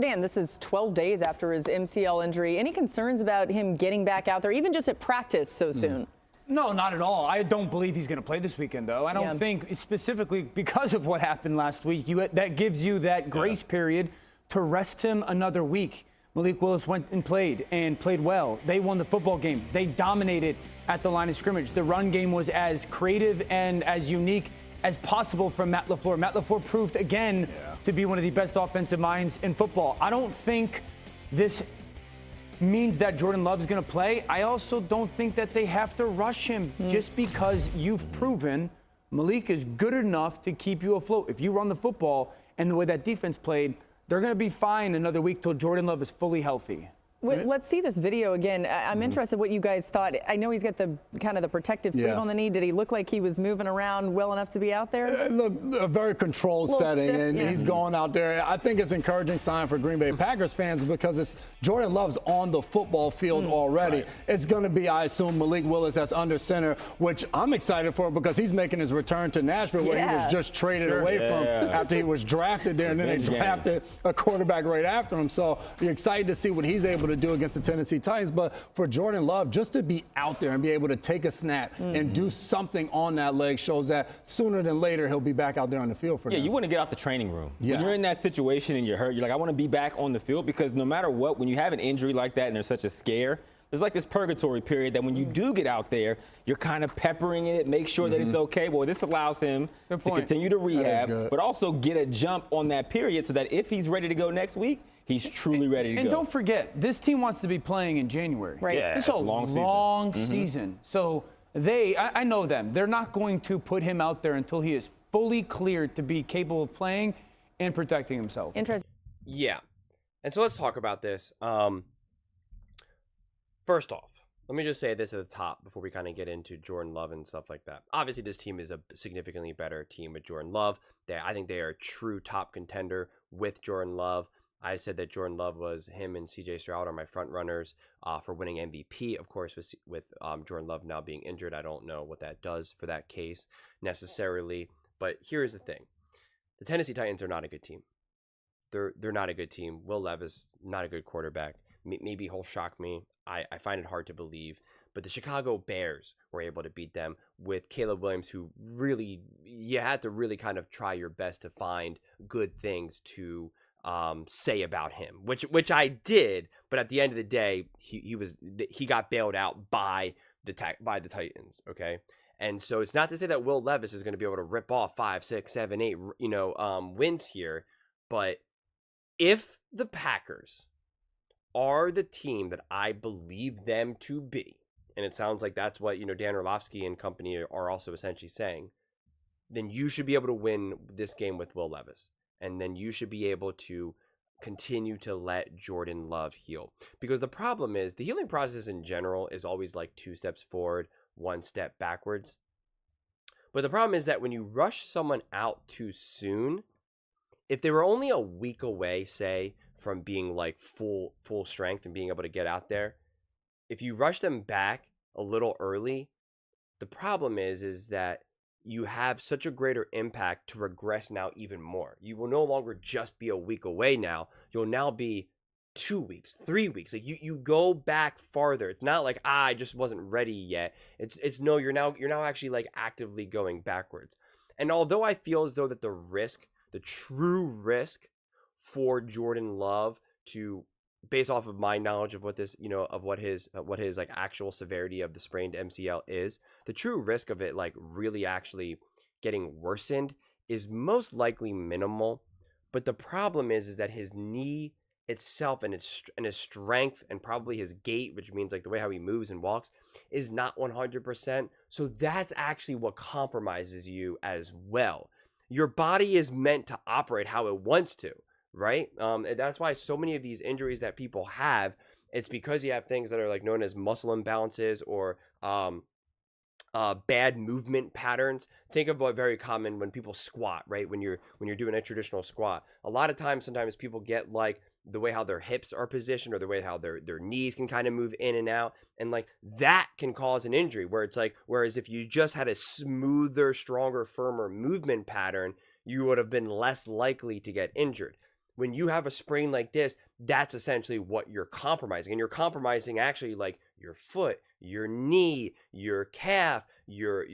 Dan, this is 12 days after his MCL injury. Any concerns about him getting back out there, even just at practice so soon? No, not at all. I don't believe he's going to play this weekend, though. I don't think, specifically because of what happened last week, that gives you that grace period to rest him another week. Malik Willis went and played well. They won the football game. They dominated at the line of scrimmage. The run game was as creative and as unique as possible from Matt LaFleur. Matt LaFleur proved again to be one of the best offensive minds in football. I don't think this means that Jordan Love's going to play. I also don't think that they have to rush him just because you've proven Malik is good enough to keep you afloat. If you run the football and the way that defense played, they're going to be fine another week till Jordan Love is fully healthy. Let's see this video again. I'm interested what you guys thought. I know he's got the kind of the protective sleeve on the knee. Did he look like he was moving around well enough to be out there? Look, a very controlled setting, and he's going out there. I think it's an encouraging sign for Green Bay Packers fans because it's Jordan Love's on the football field already. Right. It's going to be, I assume, Malik Willis that's under center, which I'm excited for because he's making his return to Nashville where he was just traded away from after he was drafted there, and then they drafted a quarterback right after him. So you're excited to see what he's able to do against the Tennessee Titans. But for Jordan Love, just to be out there and be able to take a snap and do something on that leg shows that sooner than later he'll be back out there on the field for them. Yeah, you want to get out the training room. When you're in that situation and you're hurt, you're like, I want to be back on the field, because no matter what, when you have an injury like that and there's such a scare, there's like this purgatory period that when you do get out there, you're kind of peppering it, make sure that it's okay. Well, this allows him to continue to rehab, but also get a jump on that period so that if he's ready to go next week, he's truly ready to go. And don't forget, this team wants to be playing in January. Right. Yeah, it's a long season. So I know them. They're not going to put him out there until he is fully cleared to be capable of playing and protecting himself. Interesting. Yeah. And so let's talk about this. First off, let me just say this at the top before we kind of get into Jordan Love and stuff like that. Obviously, this team is a significantly better team with Jordan Love. I think they are a true top contender with Jordan Love. I said that Jordan Love was him and C.J. Stroud are my front runners for winning MVP. Of course, with Jordan Love now being injured, I don't know what that does for that case necessarily. But here's the thing. The Tennessee Titans are not a good team. They're not a good team. Will Levis, not a good quarterback. Maybe he'll shock me. I find it hard to believe. But the Chicago Bears were able to beat them with Caleb Williams, who really, you had to really kind of try your best to find good things to say about him, which I did. But at the end of the day, he got bailed out by the Titans. Okay. And so it's not to say that Will Levis is going to be able to rip off 5, 6, 7, 8, wins here. But if the Packers are the team that I believe them to be, and it sounds like that's what, Dan Orlovsky and company are also essentially saying, then you should be able to win this game with Will Levis. And then you should be able to continue to let Jordan Love heal. Because the problem is, the healing process in general is always like 2 steps forward, 1 step backwards. But the problem is that when you rush someone out too soon, if they were only a week away, say, from being like full strength and being able to get out there, if you rush them back a little early, the problem is that you have such a greater impact to regress now even more. You will no longer just be a week away now. You'll now be 2 weeks, 3 weeks. Like you go back farther. It's not like I just wasn't ready yet. It's no, you're now actually like actively going backwards. And although I feel as though that the true risk for Jordan Love to, based off of my knowledge of what this, of what his like actual severity of the sprained MCL is, the true risk of it like really actually getting worsened is most likely minimal. But the problem is that his knee itself and his strength and probably his gait, which means like the way how he moves and walks, is not 100%. So that's actually what compromises you as well. Your body is meant to operate how it wants to, right? And that's why so many of these injuries that people have, it's because you have things that are like known as muscle imbalances or bad movement patterns. Think of what very common when people squat, right? When you're doing a traditional squat, a lot of times, sometimes people get like the way how their hips are positioned or the way how their knees can kind of move in and out. And like that can cause an injury where it's like, whereas if you just had a smoother, stronger, firmer movement pattern, you would have been less likely to get injured. when you have a sprain like this, that's essentially what you're compromising. And you're compromising actually like your foot, your knee, your calf, your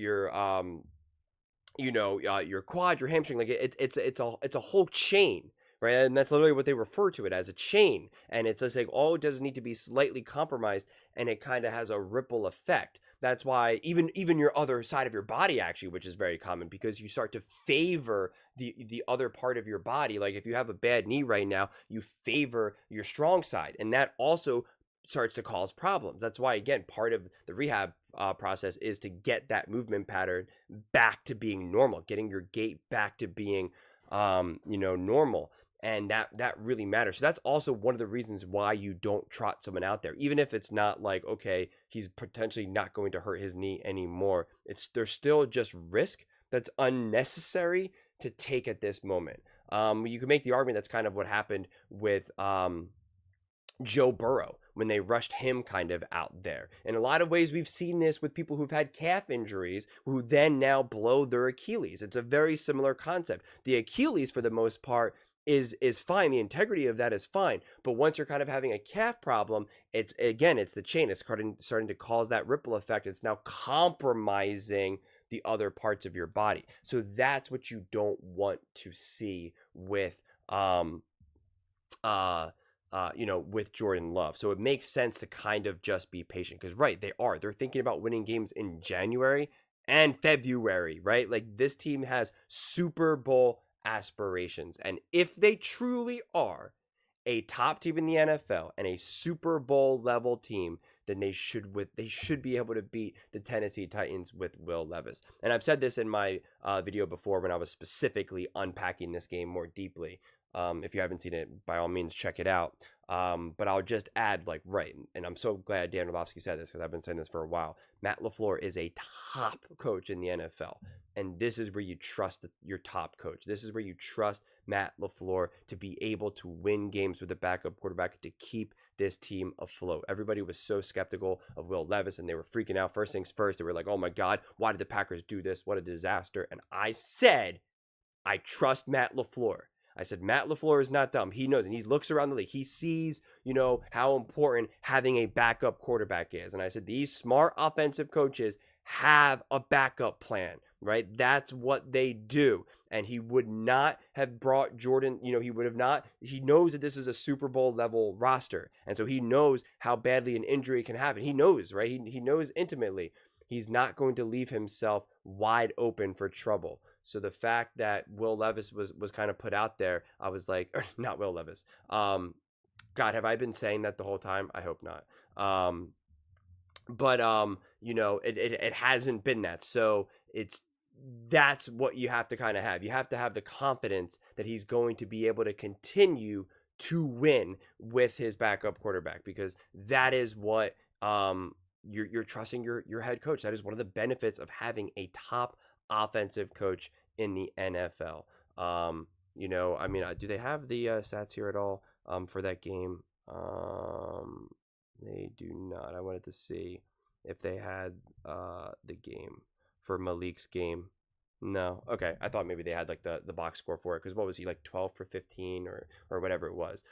quad, your hamstring. Like it's a whole chain, right? And that's literally what they refer to it as, a chain. And it's just like, it does need to be slightly compromised, and it kind of has a ripple effect. That's why even your other side of your body, actually, which is very common, because you start to favor the other part of your body. Like if you have a bad knee right now, you favor your strong side, and that also starts to cause problems. That's why, again, part of the rehab process is to get that movement pattern back to being normal, getting your gait back to being normal. And that really matters. So that's also one of the reasons why you don't trot someone out there, even if it's not like, okay, he's potentially not going to hurt his knee anymore. There's still just risk that's unnecessary to take at this moment. You can make the argument that's kind of what happened with Joe Burrow when they rushed him kind of out there. In a lot of ways, we've seen this with people who've had calf injuries who then now blow their Achilles. It's a very similar concept. The Achilles, for the most part, is fine. The integrity of that is fine. But once you're kind of having a calf problem, it's the chain. It's starting to cause that ripple effect. It's now compromising the other parts of your body. So that's what you don't want to see with with Jordan Love. So it makes sense to kind of just be patient, because they're thinking about winning games in January and February, right? Like, this team has Super Bowl aspirations, and if they truly are a top team in the NFL and a Super Bowl level team, then they should be able to beat the Tennessee Titans with Will Levis. And I've said this in my video before when I was specifically unpacking this game more deeply. If you haven't seen it, by all means, check it out. But I'll just add, and I'm so glad Dan Orlovsky said this, because I've been saying this for a while. Matt LaFleur is a top coach in the NFL. And this is where you trust your top coach. This is where you trust Matt LaFleur to be able to win games with a backup quarterback, to keep this team afloat. Everybody was so skeptical of Will Levis, and they were freaking out. First things first, they were like, oh my God, why did the Packers do this? What a disaster. And I said, I trust Matt LaFleur. I said, Matt LaFleur is not dumb. He knows, and he looks around the league. He sees, how important having a backup quarterback is. And I said, these smart offensive coaches have a backup plan, right? That's what they do. And he would not have brought Jordan, he knows that this is a Super Bowl level roster. And so he knows how badly an injury can happen. He knows, right? He knows intimately. He's not going to leave himself wide open for trouble. So the fact that Will Levis was kind of put out there, I was like, not Will Levis. God, have I been saying that the whole time? I hope not. It hasn't been that. So that's what you have to kind of have. You have to have the confidence that he's going to be able to continue to win with his backup quarterback, because that is what you're trusting your head coach. That is one of the benefits of having a top offensive coach in the NFL. Do they have the stats here at all for that game? They do not. I wanted to see if they had the game for Malik's game. No. Okay. I thought maybe they had like the box score for it, because what was he, like 12 for 15 or whatever it was.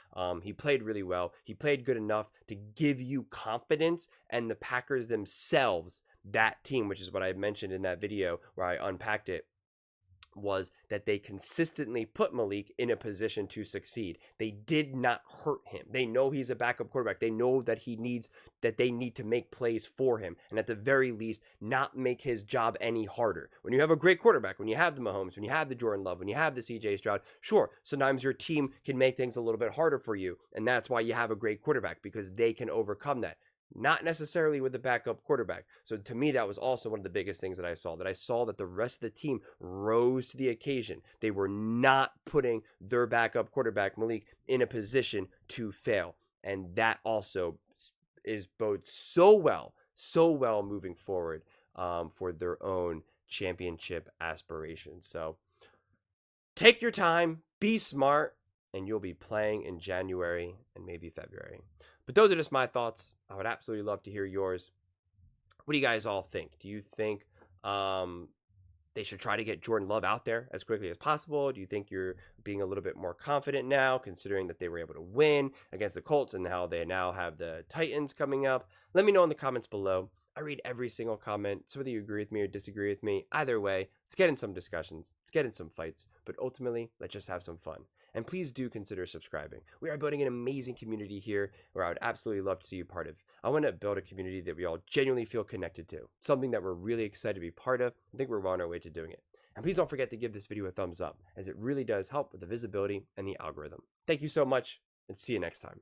He played really well. He played good enough to give you confidence, and the Packers themselves, that team, which is what I mentioned in that video where I unpacked it, was that they consistently put Malik in a position to succeed. They did not hurt him. They know he's a backup quarterback. They know that they need to make plays for him, and at the very least, not make his job any harder. When you have a great quarterback, when you have the Mahomes, when you have the Jordan Love, when you have the CJ Stroud, sure, sometimes your team can make things a little bit harder for you, and that's why you have a great quarterback, because they can overcome that. Not necessarily with the backup quarterback. So to me, that was also one of the biggest things that I saw that the rest of the team rose to the occasion. They were not putting their backup quarterback, Malik, in a position to fail. And that also bodes so well moving forward for their own championship aspirations. So take your time, be smart, and you'll be playing in January and maybe February. But those are just my thoughts. I would absolutely love to hear yours. What do you guys all think? Do you think they should try to get Jordan Love out there as quickly as possible? Do you think you're being a little bit more confident now, considering that they were able to win against the Colts and how they now have the Titans coming up? Let me know in the comments below. I read every single comment, so whether you agree with me or disagree with me, either way, let's get in some discussions, let's get in some fights, but ultimately, let's just have some fun. And please do consider subscribing. We are building an amazing community here where I would absolutely love to see you part of. I want to build a community that we all genuinely feel connected to, something that we're really excited to be part of. I think we're on our way to doing it. And please don't forget to give this video a thumbs up, as it really does help with the visibility and the algorithm. Thank you so much, and see you next time.